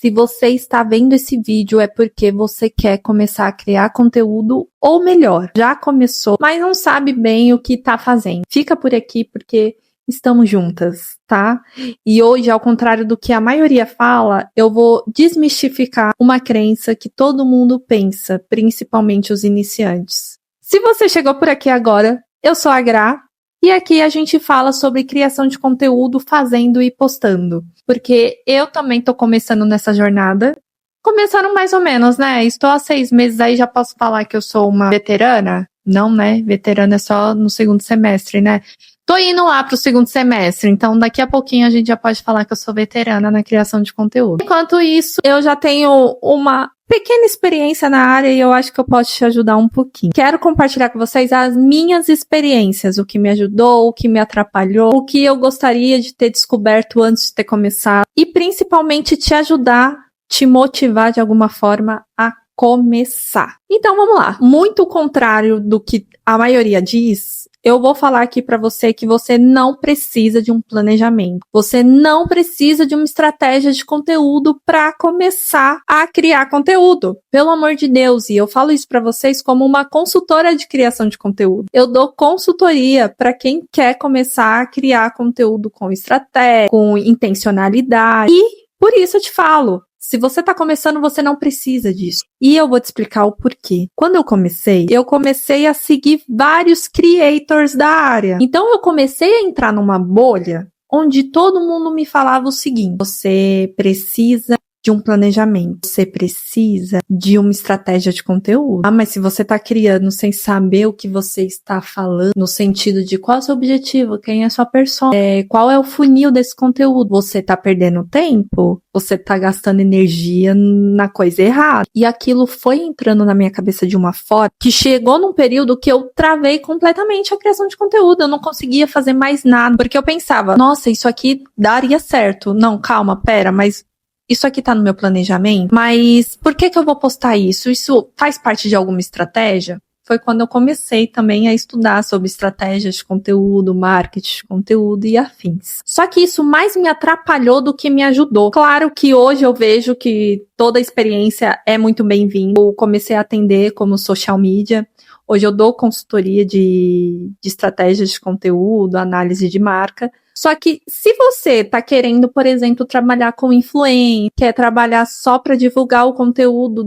Se você está vendo esse vídeo é porque você quer começar a criar conteúdo, ou melhor, já começou, mas não sabe bem o que tá fazendo. Fica por aqui porque estamos juntas, tá? E hoje, ao contrário do que a maioria fala, eu vou desmistificar uma crença que todo mundo pensa, principalmente os iniciantes. Se você chegou por aqui agora, eu sou a Gra, e aqui a gente fala sobre criação de conteúdo fazendo e postando. Porque eu também tô começando nessa jornada. Começando mais ou menos, né? Estou há 6 meses aí, já posso falar que eu sou uma veterana? Não, né? Veterana é só no segundo semestre, né? Tô indo lá pro segundo semestre, então daqui a pouquinho a gente já pode falar que eu sou veterana na criação de conteúdo. Enquanto isso, eu já tenho uma pequena experiência na área e eu acho que eu posso te ajudar um pouquinho. Quero compartilhar com vocês as minhas experiências, o que me ajudou, o que me atrapalhou, o que eu gostaria de ter descoberto antes de ter começado e principalmente te ajudar, te motivar de alguma forma a começar. Então vamos lá. Muito contrário do que a maioria diz, eu vou falar aqui para você que você não precisa de um planejamento. Você não precisa de uma estratégia de conteúdo para começar a criar conteúdo. Pelo amor de Deus, e eu falo isso para vocês como uma consultora de criação de conteúdo. Eu dou consultoria para quem quer começar a criar conteúdo com estratégia, com intencionalidade. E por isso eu te falo, se você está começando, você não precisa disso. E eu vou te explicar o porquê. Quando eu comecei a seguir vários creators da área. Então eu comecei a entrar numa bolha onde todo mundo me falava o seguinte: você precisa de um planejamento, você precisa de uma estratégia de conteúdo. Ah, mas se você está criando sem saber o que você está falando, no sentido de qual é o seu objetivo, quem é a sua persona, qual é o funil desse conteúdo, você está perdendo tempo? Você está gastando energia na coisa errada. E aquilo foi entrando na minha cabeça de uma forma que chegou num período que eu travei completamente a criação de conteúdo. Eu não conseguia fazer mais nada, porque eu pensava, nossa, isso aqui daria certo. Não, calma, pera, mas isso aqui tá no meu planejamento, mas por que eu vou postar isso? Isso faz parte de alguma estratégia? Foi quando eu comecei também a estudar sobre estratégias de conteúdo, marketing de conteúdo e afins. Só que isso mais me atrapalhou do que me ajudou. Claro que hoje eu vejo que toda a experiência é muito bem-vinda. Eu comecei a atender como social media. Hoje eu dou consultoria de estratégias de conteúdo, análise de marca. Só que se você tá querendo, por exemplo, trabalhar com influência, quer trabalhar só para divulgar o conteúdo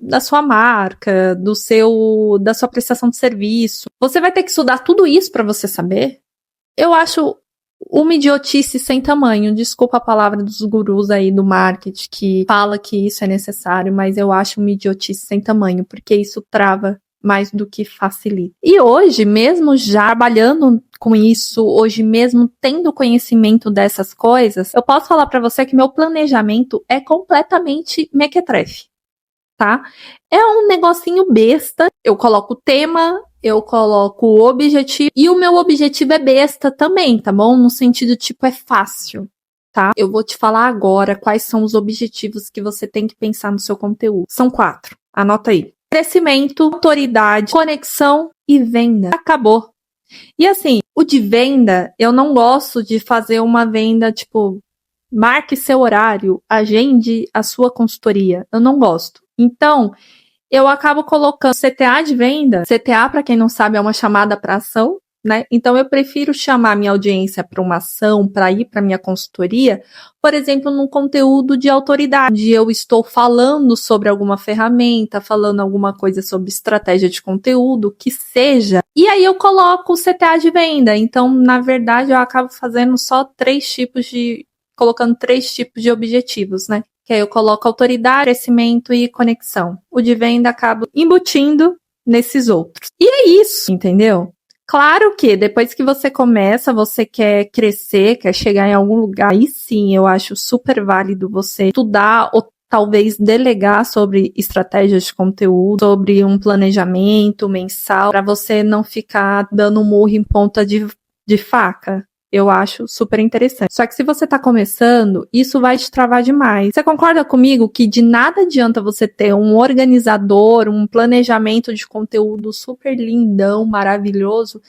da sua marca, da sua prestação de serviço, você vai ter que estudar tudo isso para você saber? Eu acho uma idiotice sem tamanho. Desculpa a palavra dos gurus aí do marketing que fala que isso é necessário, mas eu acho uma idiotice sem tamanho, porque isso trava mais do que facilita. E hoje, mesmo já trabalhando com isso, hoje mesmo tendo conhecimento dessas coisas, eu posso falar para você que meu planejamento é completamente mequetrefe, tá? É um negocinho besta, eu coloco o tema, eu coloco o objetivo, e o meu objetivo é besta também, tá bom? No sentido, tipo, é fácil, tá? Eu vou te falar agora quais são os objetivos que você tem que pensar no seu conteúdo. São 4, anota aí. Crescimento, autoridade, conexão e venda. Acabou. E assim, o de venda, eu não gosto de fazer uma venda, tipo, marque seu horário, agende a sua consultoria. Eu não gosto. Então, eu acabo colocando CTA de venda. CTA, para quem não sabe, é uma chamada para ação, né? Então, eu prefiro chamar minha audiência para uma ação, para ir para minha consultoria, por exemplo, num conteúdo de autoridade, onde eu estou falando sobre alguma ferramenta, falando alguma coisa sobre estratégia de conteúdo, que seja. E aí eu coloco o CTA de venda. Então, na verdade, eu acabo fazendo só colocando 3 tipos de objetivos, né? Que aí eu coloco autoridade, crescimento e conexão. O de venda acaba embutindo nesses outros. E é isso, entendeu? Claro que depois que você começa, você quer crescer, quer chegar em algum lugar, aí sim eu acho super válido você estudar ou talvez delegar sobre estratégias de conteúdo, sobre um planejamento mensal, para você não ficar dando murro em ponta de faca. Eu acho super interessante. Só que se você tá começando, isso vai te travar demais. Você concorda comigo que de nada adianta você ter um organizador, um planejamento de conteúdo super lindão, maravilhoso,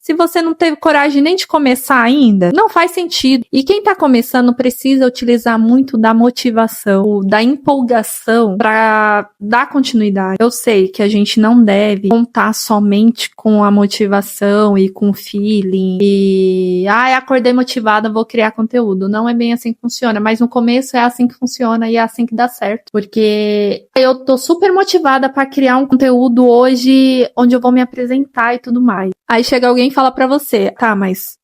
Se você não teve coragem nem de começar ainda, não faz sentido. E quem tá começando precisa utilizar muito da motivação, da empolgação para dar continuidade. Eu sei que a gente não deve contar somente com a motivação e com o feeling e acordei motivada, vou criar conteúdo. Não é bem assim que funciona, mas no começo é assim que funciona e é assim que dá certo. Porque eu tô super motivada para criar um conteúdo hoje onde eu vou me apresentar e tudo mais. Aí chega alguém e fala pra você, tá, mas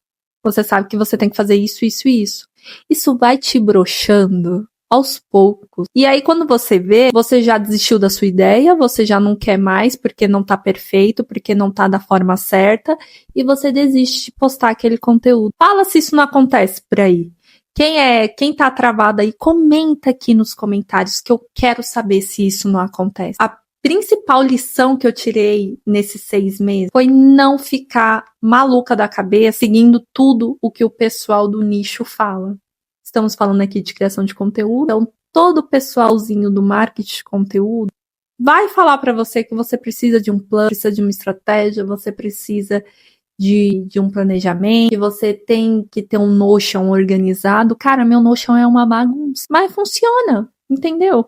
você sabe que você tem que fazer isso, isso e isso. Isso vai te broxando aos poucos. E aí quando você vê, você já desistiu da sua ideia, você já não quer mais porque não tá perfeito, porque não tá da forma certa, e você desiste de postar aquele conteúdo. Fala se isso não acontece por aí. Quem tá travado aí, comenta aqui nos comentários que eu quero saber se isso não acontece. A principal lição que eu tirei nesses 6 meses foi não ficar maluca da cabeça seguindo tudo o que o pessoal do nicho fala. Estamos falando aqui de criação de conteúdo, então todo o pessoalzinho do marketing de conteúdo vai falar para você que você precisa de um plano, precisa de uma estratégia, você precisa de um planejamento, que você tem que ter um Notion organizado. Cara, meu Notion é uma bagunça, mas funciona. Entendeu?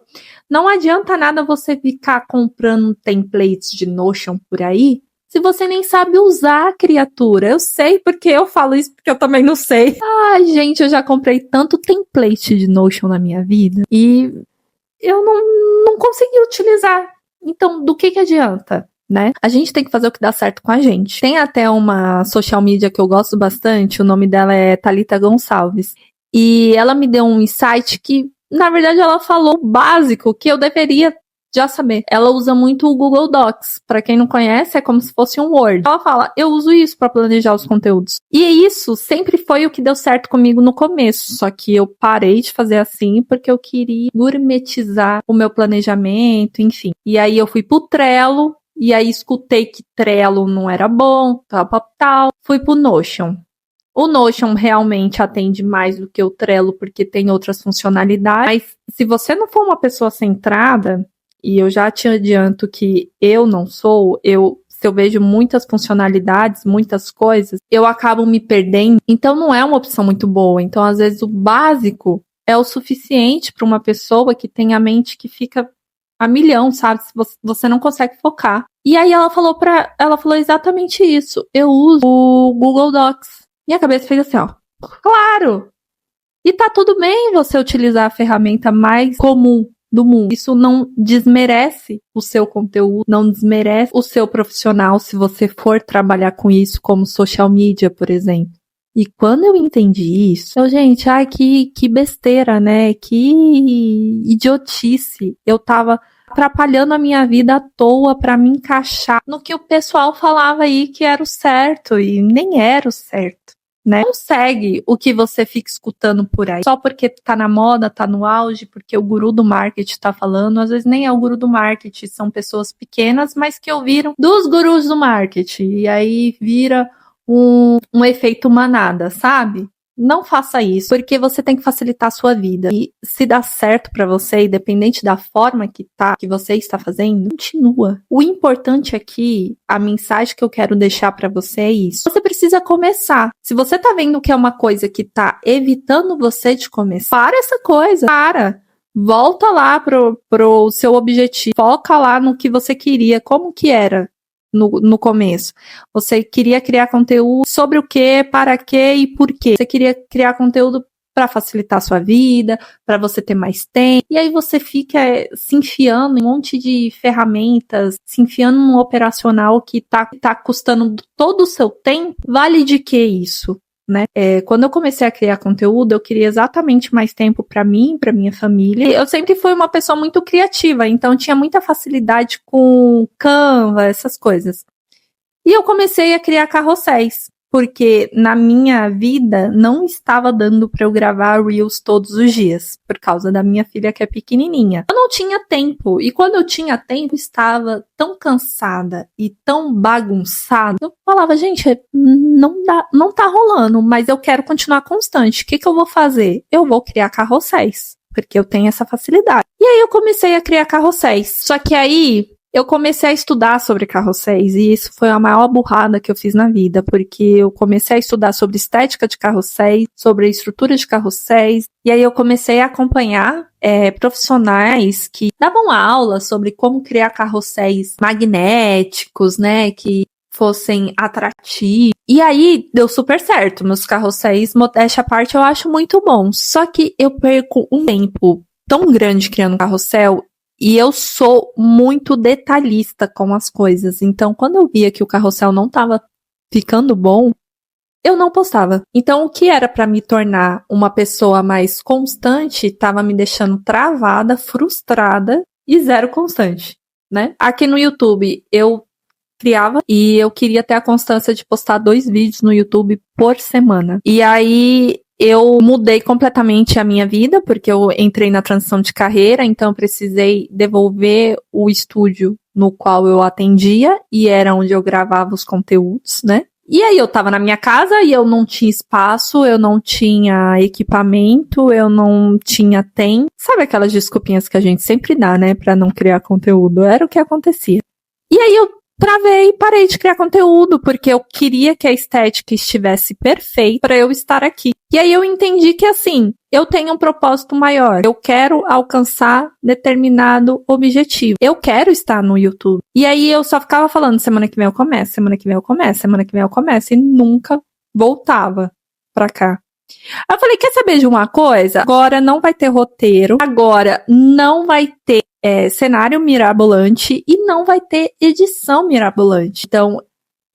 Não adianta nada você ficar comprando templates de Notion por aí se você nem sabe usar a criatura. Eu sei porque eu falo isso porque eu também não sei. Ai, gente, eu já comprei tanto template de Notion na minha vida e eu não consegui utilizar. Então, do que adianta? Né? A gente tem que fazer o que dá certo com a gente. Tem até uma social media que eu gosto bastante, o nome dela é Thalita Gonçalves. E ela me deu um insight que, na verdade, ela falou o básico que eu deveria já saber. Ela usa muito o Google Docs. Para quem não conhece, é como se fosse um Word. Ela fala, eu uso isso para planejar os conteúdos. E isso sempre foi o que deu certo comigo no começo. Só que eu parei de fazer assim porque eu queria gourmetizar o meu planejamento, enfim. E aí eu fui pro Trello. E aí escutei que Trello não era bom, tal. Fui pro Notion. O Notion realmente atende mais do que o Trello, porque tem outras funcionalidades. Mas se você não for uma pessoa centrada, e eu já te adianto que eu não sou, se eu vejo muitas funcionalidades, muitas coisas, eu acabo me perdendo. Então não é uma opção muito boa. Então, às vezes, o básico é o suficiente para uma pessoa que tem a mente que fica a milhão, sabe? Se você não consegue focar. E aí ela falou exatamente isso. Eu uso o Google Docs. Minha cabeça fez assim, ó. Claro! E tá tudo bem você utilizar a ferramenta mais comum do mundo. Isso não desmerece o seu conteúdo, não desmerece o seu profissional se você for trabalhar com isso como social media, por exemplo. E quando eu entendi isso, gente, que besteira, né? Que idiotice. Eu tava atrapalhando a minha vida à toa pra me encaixar no que o pessoal falava aí que era o certo e nem era o certo, né? Não segue o que você fica escutando por aí, só porque tá na moda, tá no auge, porque o guru do marketing tá falando. Às vezes nem é o guru do marketing, são pessoas pequenas, mas que ouviram dos gurus do marketing e aí vira um efeito manada, sabe? Não faça isso, porque você tem que facilitar a sua vida. E se dá certo pra você, independente da forma que você está fazendo, continua. O importante aqui, a mensagem que eu quero deixar pra você é isso. Você precisa começar. Se você tá vendo que é uma coisa que tá evitando você de começar, para essa coisa. Volta lá pro seu objetivo. Foca lá no que você queria. Como que era no começo? Você queria criar conteúdo sobre o que, para quê e por quê. Você queria criar conteúdo para facilitar a sua vida, para você ter mais tempo. E aí você fica se enfiando em um monte de ferramentas, se enfiando num operacional que tá custando todo o seu tempo. Vale de que isso? Né? Quando eu comecei a criar conteúdo, eu queria exatamente mais tempo para mim, para minha família. Eu sempre fui uma pessoa muito criativa, então tinha muita facilidade com Canva, essas coisas. E eu comecei a criar carrosséis, porque na minha vida não estava dando para eu gravar Reels todos os dias, por causa da minha filha que é pequenininha. Eu não tinha tempo, e quando eu tinha tempo, estava tão cansada e tão bagunçada. Eu falava, gente, não tá rolando, mas eu quero continuar constante. O que eu vou fazer? Eu vou criar carrosséis, porque eu tenho essa facilidade. E aí eu comecei a criar carrosséis. Só que aí eu comecei a estudar sobre carrosséis, e isso foi a maior burrada que eu fiz na vida, porque eu comecei a estudar sobre estética de carrosséis, sobre a estrutura de carrosséis, e aí eu comecei a acompanhar profissionais que davam aula sobre como criar carrosséis magnéticos, né, que fossem atrativos. E aí deu super certo, meus carrosséis, modéstia à parte, eu acho muito bom. Só que eu perco um tempo tão grande criando carrossel, e eu sou muito detalhista com as coisas. Então, quando eu via que o carrossel não estava ficando bom, eu não postava. Então, o que era para me tornar uma pessoa mais constante, estava me deixando travada, frustrada e zero constante, né? Aqui no YouTube, eu criava e eu queria ter a constância de postar 2 vídeos no YouTube por semana. E aí eu mudei completamente a minha vida, porque eu entrei na transição de carreira, então eu precisei devolver o estúdio no qual eu atendia e era onde eu gravava os conteúdos, né? E aí eu tava na minha casa e eu não tinha espaço, eu não tinha equipamento, eu não tinha tempo. Sabe aquelas desculpinhas que a gente sempre dá, né, pra não criar conteúdo? Era o que acontecia. E aí eu travei e parei de criar conteúdo, porque eu queria que a estética estivesse perfeita para eu estar aqui. E aí eu entendi que, assim, eu tenho um propósito maior. Eu quero alcançar determinado objetivo. Eu quero estar no YouTube. E aí eu só ficava falando, semana que vem eu começo, semana que vem eu começo, semana que vem eu começo, e nunca voltava pra cá. Aí eu falei, quer saber de uma coisa? Agora não vai ter roteiro, agora não vai ter cenário mirabolante e não vai ter edição mirabolante. Então,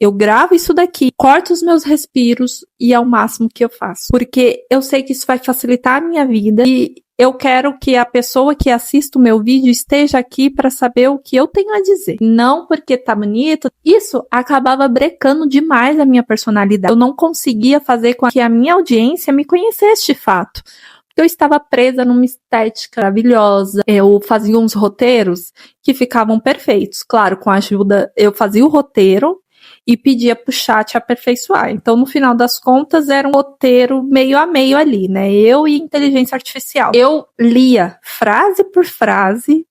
eu gravo isso daqui, corto os meus respiros e é o máximo que eu faço. Porque eu sei que isso vai facilitar a minha vida e eu quero que a pessoa que assista o meu vídeo esteja aqui para saber o que eu tenho a dizer. Não porque tá bonito. Isso acabava brecando demais a minha personalidade. Eu não conseguia fazer com que a minha audiência me conhecesse de fato. Eu estava presa numa estética maravilhosa. Eu fazia uns roteiros que ficavam perfeitos. Claro, com a ajuda, eu fazia o roteiro e pedia pro chat aperfeiçoar. Então, no final das contas, era um roteiro meio a meio ali, né? Eu e inteligência artificial. Eu lia frase por frase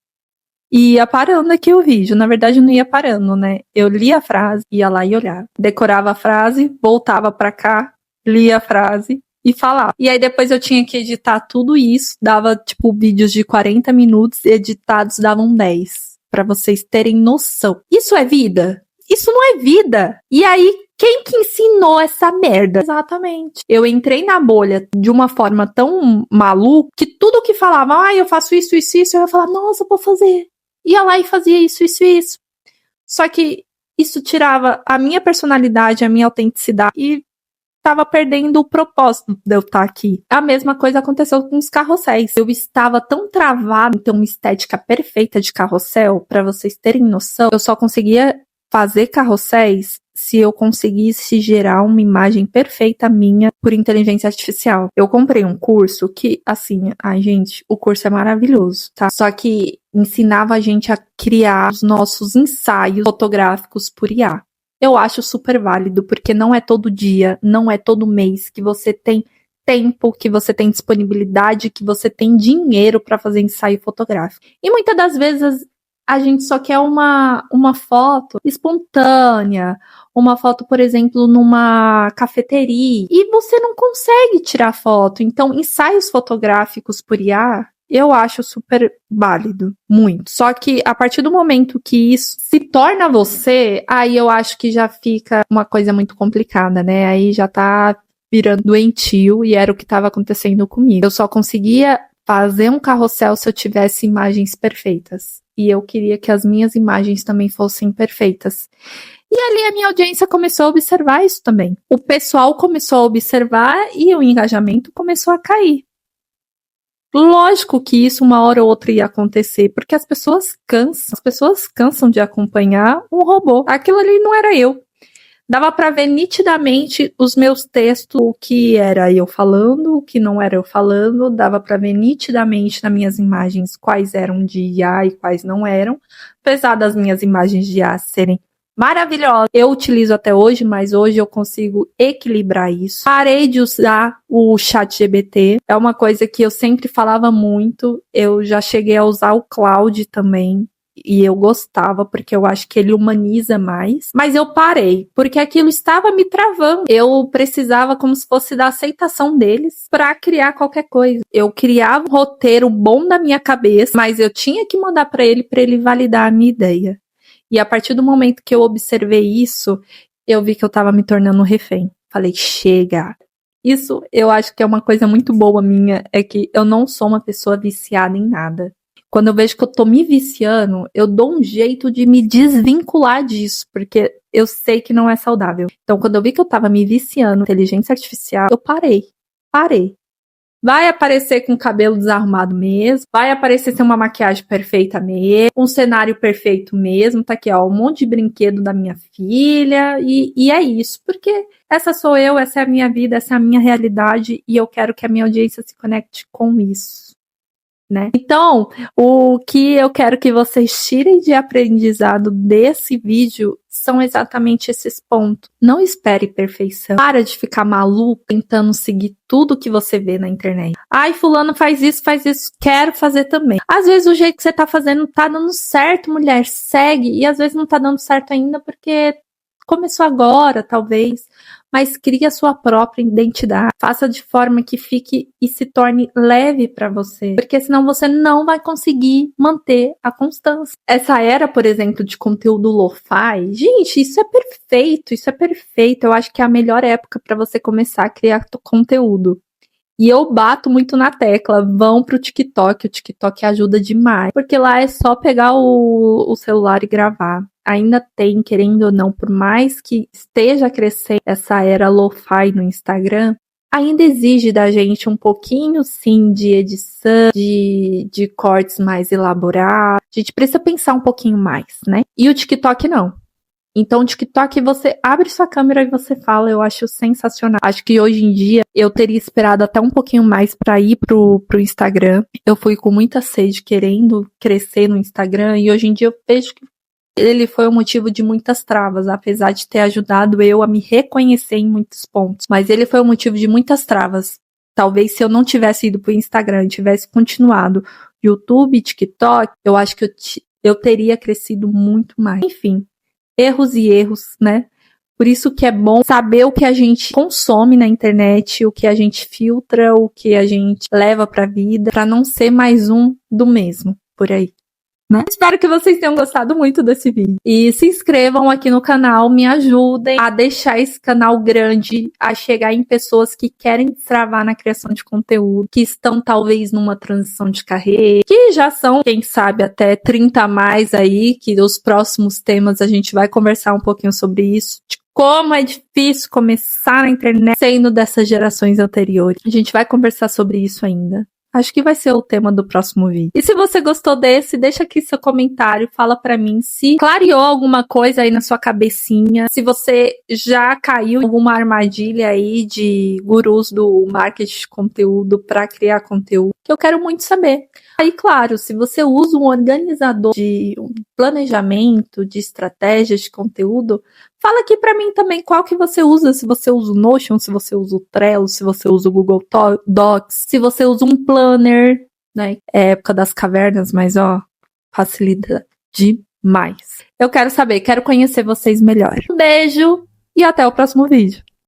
e ia parando aqui o vídeo. Na verdade, não ia parando, né? Eu lia a frase, ia lá e olhava. Decorava a frase, voltava pra cá, lia a frase e falava. E aí depois eu tinha que editar tudo isso, dava tipo vídeos de 40 minutos, editados davam 10, pra vocês terem noção. Isso é vida? Isso não é vida. E aí, quem que ensinou essa merda? Exatamente. Eu entrei na bolha de uma forma tão maluca que tudo que falava, eu faço isso, isso, isso, eu ia falar, nossa, eu vou fazer. Ia lá e fazia isso, isso, isso. Só que isso tirava a minha personalidade, a minha autenticidade e estava perdendo o propósito de eu estar aqui. A mesma coisa aconteceu com os carrosséis. Eu estava tão travada em ter uma estética perfeita de carrossel, para vocês terem noção, eu só conseguia fazer carrosséis se eu conseguisse gerar uma imagem perfeita minha por inteligência artificial. Eu comprei um curso que, assim, gente, o curso é maravilhoso, tá? Só que ensinava a gente a criar os nossos ensaios fotográficos por IA. Eu acho super válido, porque não é todo dia, não é todo mês que você tem tempo, que você tem disponibilidade, que você tem dinheiro para fazer ensaio fotográfico. E muitas das vezes a gente só quer uma foto espontânea, uma foto, por exemplo, numa cafeteria, e você não consegue tirar foto. Então, ensaios fotográficos por IA, eu acho super válido, muito. Só que a partir do momento que isso se torna você, aí eu acho que já fica uma coisa muito complicada, né? Aí já tá virando doentio, e era o que estava acontecendo comigo. Eu só conseguia fazer um carrossel se eu tivesse imagens perfeitas. E eu queria que as minhas imagens também fossem perfeitas. E ali a minha audiência começou a observar isso também. O pessoal começou a observar e o engajamento começou a cair. Lógico que isso uma hora ou outra ia acontecer, porque as pessoas cansam de acompanhar um robô. Aquilo ali não era eu. Dava para ver nitidamente os meus textos, o que era eu falando, o que não era eu falando, dava para ver nitidamente nas minhas imagens quais eram de IA e quais não eram, apesar das minhas imagens de IA serem maravilhosas. Eu utilizo até hoje, mas hoje eu consigo equilibrar isso. Parei de usar o ChatGPT, é uma coisa que eu sempre falava muito, eu já cheguei a usar o Claude também. e eu gostava, porque eu acho que ele humaniza mais, mas eu parei, porque aquilo estava me travando. Eu precisava como se fosse da aceitação deles para criar qualquer coisa. Eu criava um roteiro bom da minha cabeça, mas eu tinha que mandar para ele validar a minha ideia. E a partir do momento que eu observei isso, eu vi que eu tava me tornando refém. Falei, chega. Isso eu acho que é uma coisa muito boa minha, é que eu não sou uma pessoa viciada em nada. Quando eu vejo que eu tô me viciando, eu dou um jeito de me desvincular disso, porque eu sei que não é saudável. Então, quando eu vi que eu tava me viciando em inteligência artificial, eu parei. Vai aparecer com o cabelo desarrumado mesmo, vai aparecer sem uma maquiagem perfeita mesmo, um cenário perfeito mesmo, tá aqui ó, um monte de brinquedo da minha filha, e é isso, porque essa sou eu, essa é a minha vida, essa é a minha realidade, e eu quero que a minha audiência se conecte com isso. Né? Então, o que eu quero que vocês tirem de aprendizado desse vídeo são exatamente esses pontos. Não espere perfeição. Para de ficar maluco tentando seguir tudo que você vê na internet. Ai, fulano faz isso, quero fazer também. Às vezes o jeito que você tá fazendo tá dando certo, mulher, segue. E às vezes não tá dando certo ainda porque começou agora, talvez, mas crie a sua própria identidade. Faça de forma que fique e se torne leve para você, porque senão você não vai conseguir manter a constância. Essa era, por exemplo, de conteúdo lo-fi, gente, isso é perfeito. Eu acho que é a melhor época para você começar a criar conteúdo. E eu bato muito na tecla, vão pro TikTok, o TikTok ajuda demais, porque lá é só pegar o celular e gravar. Ainda tem, querendo ou não, por mais que esteja crescendo essa era lo-fi no Instagram, ainda exige da gente um pouquinho, sim, de edição, de cortes mais elaborados. A gente precisa pensar um pouquinho mais, né? E o TikTok não. Então, o TikTok, você abre sua câmera e você fala, eu acho sensacional. Acho que hoje em dia eu teria esperado até um pouquinho mais para ir pro Instagram. Eu fui com muita sede querendo crescer no Instagram e hoje em dia eu vejo que ele foi o motivo de muitas travas, apesar de ter ajudado eu a me reconhecer em muitos pontos. Mas ele foi o motivo de muitas travas. Talvez se eu não tivesse ido pro Instagram e tivesse continuado YouTube, TikTok, eu acho que eu teria crescido muito mais. Enfim. Erros e erros, né? Por isso que é bom saber o que a gente consome na internet, o que a gente filtra, o que a gente leva pra vida, pra não ser mais um do mesmo por aí. Né? Espero que vocês tenham gostado muito desse vídeo. E se inscrevam aqui no canal, me ajudem a deixar esse canal grande, a chegar em pessoas que querem destravar na criação de conteúdo, que estão talvez numa transição de carreira, que já são, quem sabe, até 30 a mais aí, que os próximos temas a gente vai conversar um pouquinho sobre isso, de como é difícil começar na internet sendo dessas gerações anteriores. A gente vai conversar sobre isso ainda. Acho que vai ser o tema do próximo vídeo. E se você gostou desse, deixa aqui seu comentário, fala pra mim se clareou alguma coisa aí na sua cabecinha, se você já caiu em alguma armadilha aí de gurus do marketing de conteúdo pra criar conteúdo, que eu quero muito saber. Aí, claro, se você usa um organizador de planejamento, de estratégias de conteúdo, fala aqui pra mim também qual que você usa, se você usa o Notion, se você usa o Trello, se você usa o Google Docs, se você usa um planner, né? É época das cavernas, mas ó, facilita demais. Eu quero saber, quero conhecer vocês melhor. Um beijo e até o próximo vídeo.